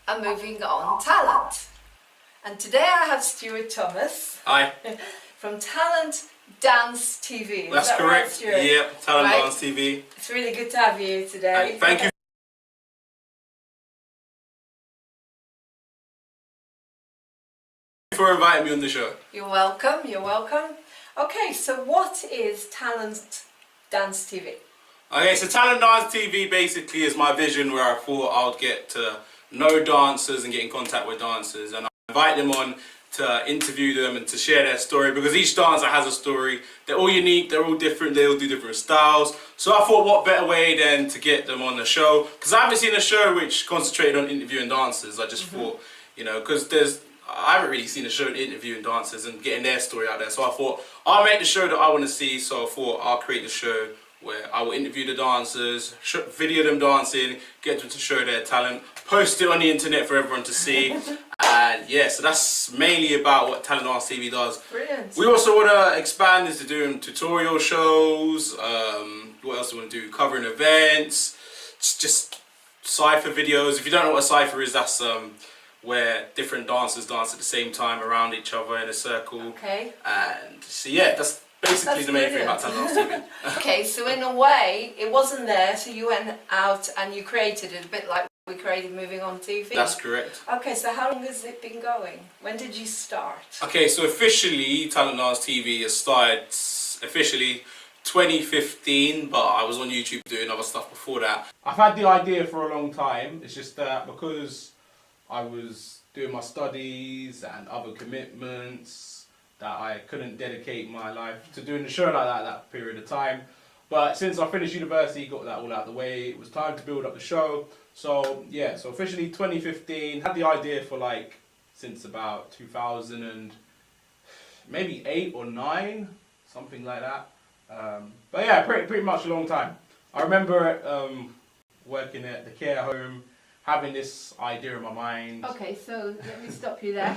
and moving on talent. And today I have Stuart Thomas. Hi. From Talent Dance TV. That's that correct. Right, Stuart? Yep, Talent Right. Dance TV. It's really good to have you today. Thank you for inviting me on the show. You're welcome, you're welcome. Okay, so what is Talent Dance TV? Okay, so Talent Dance TV basically is my vision where I thought I would get to know dancers and get in contact with dancers, and I invite them on to interview them and to share their story, because each dancer has a story. They're all unique, they're all different, they all do different styles. So I thought, what better way than to get them on the show, because I haven't seen a show which concentrated on interviewing dancers. I just thought, you know, because I haven't really seen a show interviewing dancers and getting their story out there. So I thought, I'll make the show that I want to see. So I thought I'll create a show where I will interview the dancers, video them dancing, get them to show their talent, post it on the internet for everyone to see. And yeah, so that's mainly about what Talent Dance TV does. Brilliant. We also want to expand into doing tutorial shows. What else do we want to do? Covering events, just cypher videos. If you don't know what a cypher is, that's where different dancers dance at the same time around each other in a circle. Okay. And so yeah, that's basically the main thing about Talent Dance TV. Okay, so in a way, it wasn't there, so you went out and you created it, a bit like we created Moving On TV. That's correct. Okay, so how long has it been going? When did you start? Okay, so officially Talent Dance TV has started officially 2015, but I was on YouTube doing other stuff before that. I've had the idea for a long time. It's just that because I was doing my studies and other commitments, that I couldn't dedicate my life to doing the show like that period of time. But since I finished university, got that all out of the way, it was time to build up the show. So yeah, so officially 2015, had the idea for like since about 2000 and maybe 8 or 9, something like that. But yeah, pretty much a long time. I remember working at the care home, having this idea in my mind. Okay, so let me stop you there.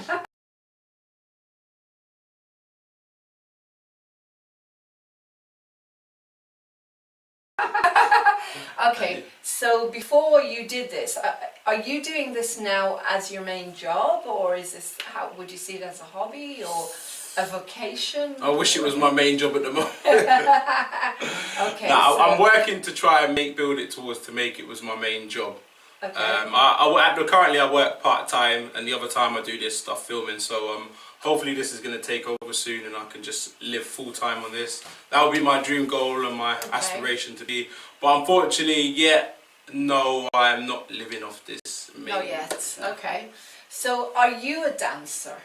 Okay, so before you did this, are you doing this now as your main job, or is this, how would you see it as a hobby or a vocation? I wish it was my main job at the moment. Okay. Now, so, I'm working to try and build it towards to make it was my main job. okay. Currently I work part-time, and the other time I do this stuff filming, so hopefully this is going to take over soon and I can just live full-time on this. That would be my dream goal and my aspiration to be. But unfortunately, no, I am not living off this. Not yet. Okay. So are you a dancer?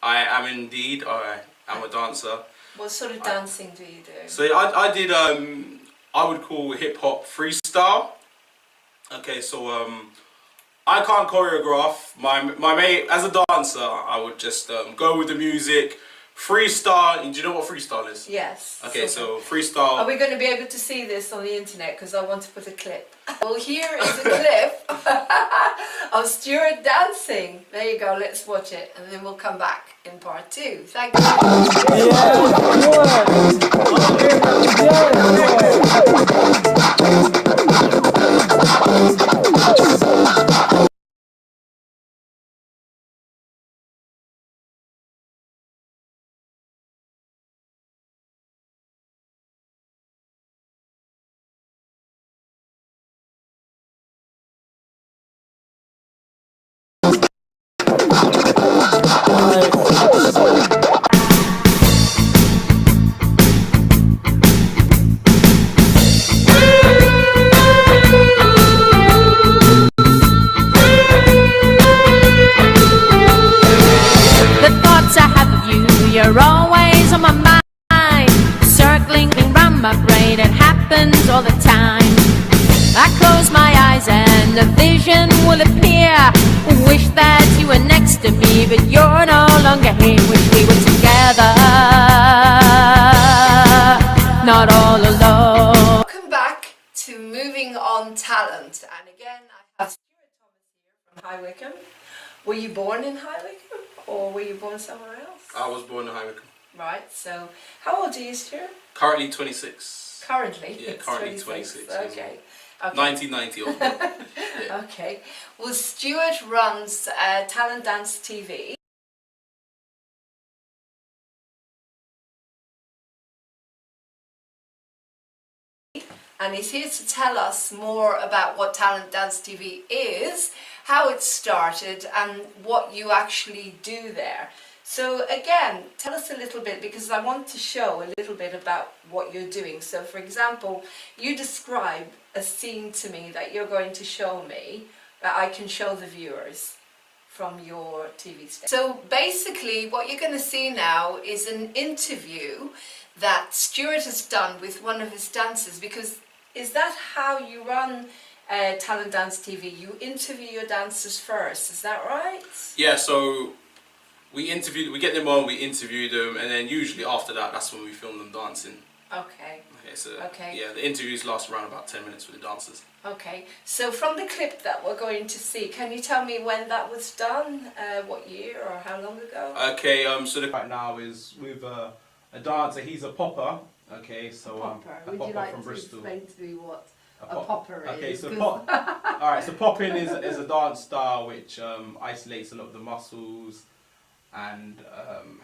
I am indeed. I am a dancer. What sort of dancing do you do? So I did, I would call hip-hop freestyle. Okay, so I can't choreograph. My mate, as a dancer, I would just go with the music, freestyle. Do you know what freestyle is? Yes. Okay, so freestyle. Are we going to be able to see this on the internet? Because I want to put a clip. Well, here is a clip of Stuart dancing. There you go, let's watch it, and then we'll come back in part 2. Thank you. You're always on my mind, circling round my brain. It happens all the time. I close my eyes and a vision will appear. Wish that you were next to me, but you're no longer here. Wish we were together, not all alone. Welcome back to Moving On Talent. And again, I have Stuart Thomas here from High Wycombe. Were you born in High Wycombe, or were you born somewhere else? I was born in High Wycombe. Right, so how old are you, Stuart? Currently 26. Currently? Yeah, it's currently 26. Okay. Okay. 1990 or yeah. Okay. Well, Stuart runs Talent Dance TV. And he's here to tell us more about what Talent Dance TV is, how it started, and what you actually do there. So again, tell us a little bit, because I want to show a little bit about what you're doing. So for example, you describe a scene to me that you're going to show me, that I can show the viewers from your TV station. So basically what you're going to see now is an interview that Stuart has done with one of his dancers, because is that how you run Talent Dance TV? You interview your dancers first, is that right? Yeah, so we get them on, we interview them, and then usually after that, that's when we film them dancing. Okay. Okay, so okay. Yeah, the interviews last around about 10 minutes with the dancers. Okay, so from the clip that we're going to see, can you tell me when that was done? What year or how long ago? Okay, so the right now is with a dancer. He's a popper. Okay, so popper. a Would popper you like from to Bristol. explain to me what a pop popper is? Okay, so pop. All right, so popping is a dance style which isolates a lot of the muscles, and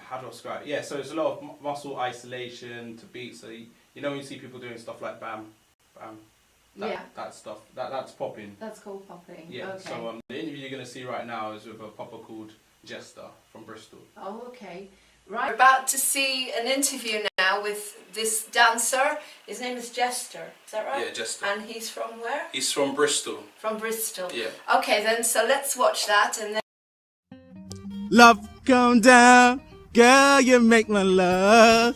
how do I describe it? Yeah, so it's a lot of muscle isolation to beat. So you know when you see people doing stuff like bam, bam. That stuff. That's popping. That's called popping. Yeah. Okay. So the interview you're going to see right now is with a popper called Jester from Bristol. Oh, okay. Right. We're about to see an interview now with this dancer. His name is Jester. Is that right? Yeah, Jester. And he's from where? He's from Bristol. From Bristol. Yeah. Okay then. So let's watch that and then. Love, come down. Girl, you make my love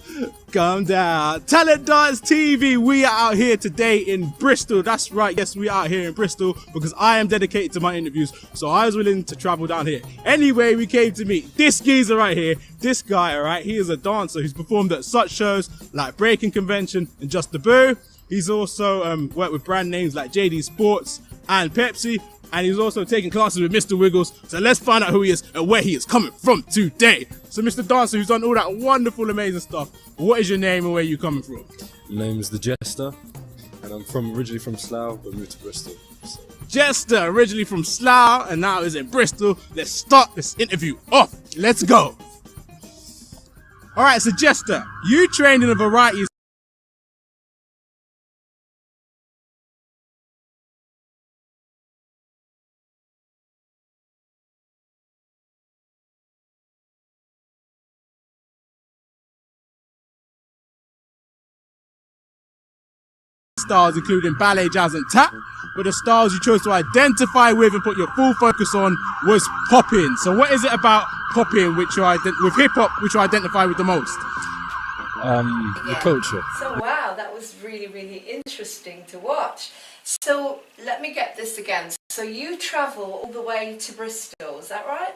come down. Talent Dance TV, we are out here today in Bristol. That's right, yes, we are here in Bristol because I am dedicated to my interviews, so I was willing to travel down here. Anyway, we came to meet this geezer right here. This guy, alright, he is a dancer who's performed at such shows like Breaking Convention and Just the Boo. He's also worked with brand names like JD Sports and Pepsi. And he's also taking classes with Mr. Wiggles. So let's find out who he is and where he is coming from today. So Mr. Dancer, who's done all that wonderful, amazing stuff, what is your name and where are you coming from? My name is the Jester, and I'm originally from Slough, but moved to Bristol. So. Jester, originally from Slough, and now is in Bristol. Let's start this interview off. Let's go. All right, so Jester, you trained in a variety of styles, including ballet, jazz, and tap. But the styles you chose to identify with and put your full focus on was popping. So, what is it about popping, with hip hop, which you identify with the most? The culture. So wow, that was really, really interesting to watch. So let me get this again. So you travel all the way to Bristol, is that right?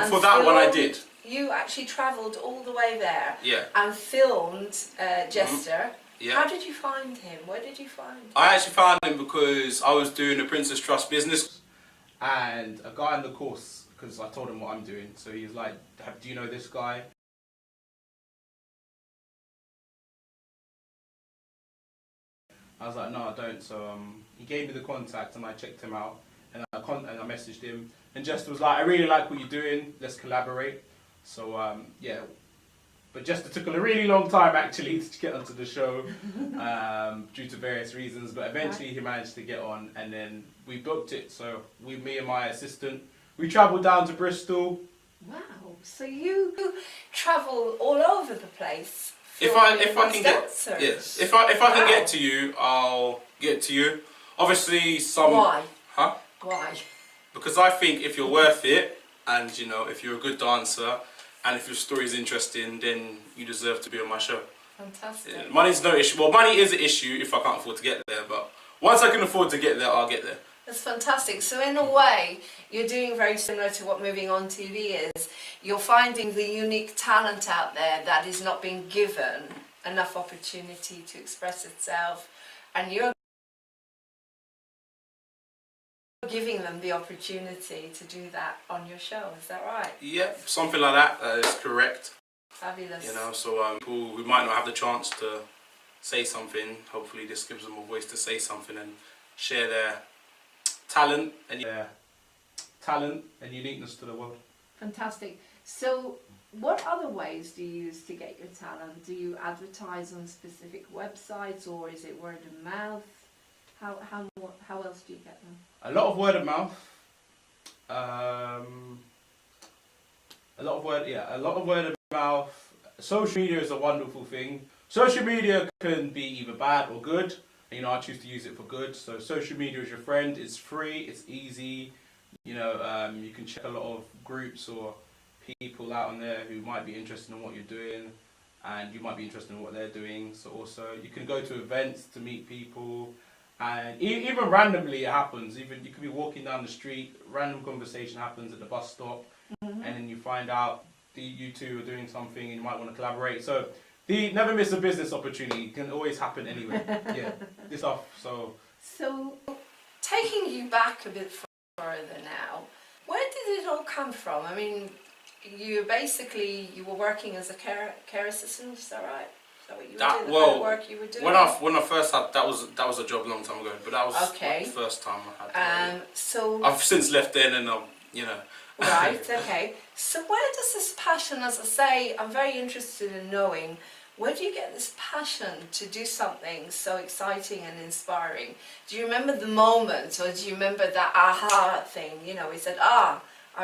For that one I did. You actually travelled all the way there. Yeah. And filmed Jester. Yeah. How did you find him? Where did you find him? I actually found him because I was doing the Princess Trust business, and a guy on the course, because I told him what I'm doing, so he was like, do you know this guy? I was like, no, I don't. So he gave me the contact, and I checked him out, and I messaged him, and Jester was like, I really like what you're doing. Let's collaborate. So yeah. But Jester took a really long time actually to get onto the show due to various reasons. But eventually he managed to get on, and then we booked it. So me and my assistant, we travelled down to Bristol. Wow! So you travel all over the place. If I can get to you, I'll get to you. Obviously, some. Why? Huh? Why? Because I think if you're worth it, and you know, if you're a good dancer, and if your story is interesting, then you deserve to be on my show. Fantastic. Yeah, money's no issue. Well, money is an issue if I can't afford to get there, but once I can afford to get there, I'll get there. That's fantastic. So in a way, you're doing very similar to what Moving On TV is. You're finding the unique talent out there that is not being given enough opportunity to express itself, and you're giving them the opportunity to do that on your show. Is that right? Yeah, something like that. That is correct. Fabulous. You know, so people who might not have the chance to say something. Hopefully this gives them a voice to say something and share their talent and uniqueness to the world. Fantastic. So what other ways do you use to get your talent? Do you advertise on specific websites, or is it word of mouth? How else do you get them? A lot of word of mouth. A lot of word of mouth. Social media is a wonderful thing. Social media can be either bad or good. You know, I choose to use it for good. So social media is your friend. It's free. It's easy. You know, you can check a lot of groups or people out on there who might be interested in what you're doing, and you might be interested in what they're doing. So also, you can go to events to meet people, and even randomly it happens. Even you could be walking down the street, random conversation happens at the bus stop, and then you find out you two are doing something, and you might want to collaborate. So never miss a business opportunity. It can always happen anyway. Yeah, this stuff. So taking you back a bit further now, where did it all come from? I mean, you were working as a care assistant, is that right? Is that what you were doing? The kind of work you were doing? When I first had that was a job a long time ago, but that was okay. The first time I had. So I've since left then, and you know. Right. Okay. So where does this passion, as I say, I'm very interested in knowing, where do you get this passion to do something so exciting and inspiring? Do you remember the moment, or do you remember that aha thing? You know, we said, I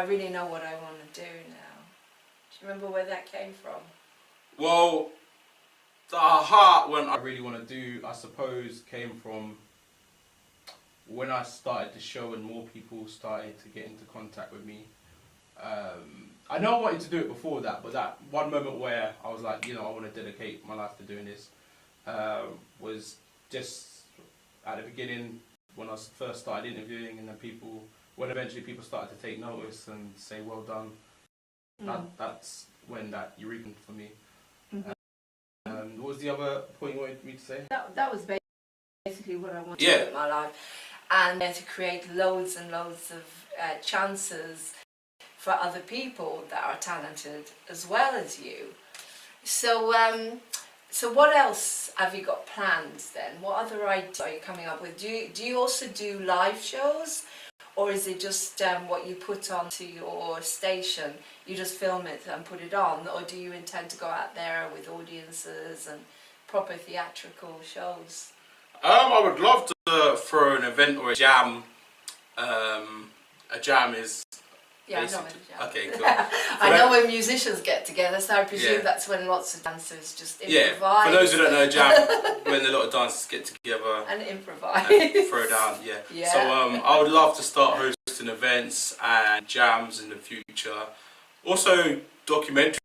really know what I want to do now. Do you remember where that came from? Well, the aha when I really want to do, I suppose, came from when I started the show and more people started to get into contact with me. I know I wanted to do it before that, but that one moment where I was like, you know, I want to dedicate my life to doing this, was just at the beginning when I first started interviewing, and then when eventually people started to take notice and say, well done. That's when that eureka for me. What was the other point you wanted me to say? That was basically what I wanted to do in my life, and to create loads and loads of chances for other people that are talented as well as you. So so what else have you got planned then? What other ideas are you coming up with? Do you also do live shows, or is it just what you put onto your station? You just film it and put it on, or do you intend to go out there with audiences and proper theatrical shows? I would love to throw an event or a jam. A jam is. Yeah, I know what a jam. Okay, cool. I know when musicians get together, so I presume that's when lots of dancers just improvise. Yeah, for those who don't know, a jam, when a lot of dancers get together and improvise, and throw down. Yeah. So I would love to start hosting events and jams in the future. Also documentaries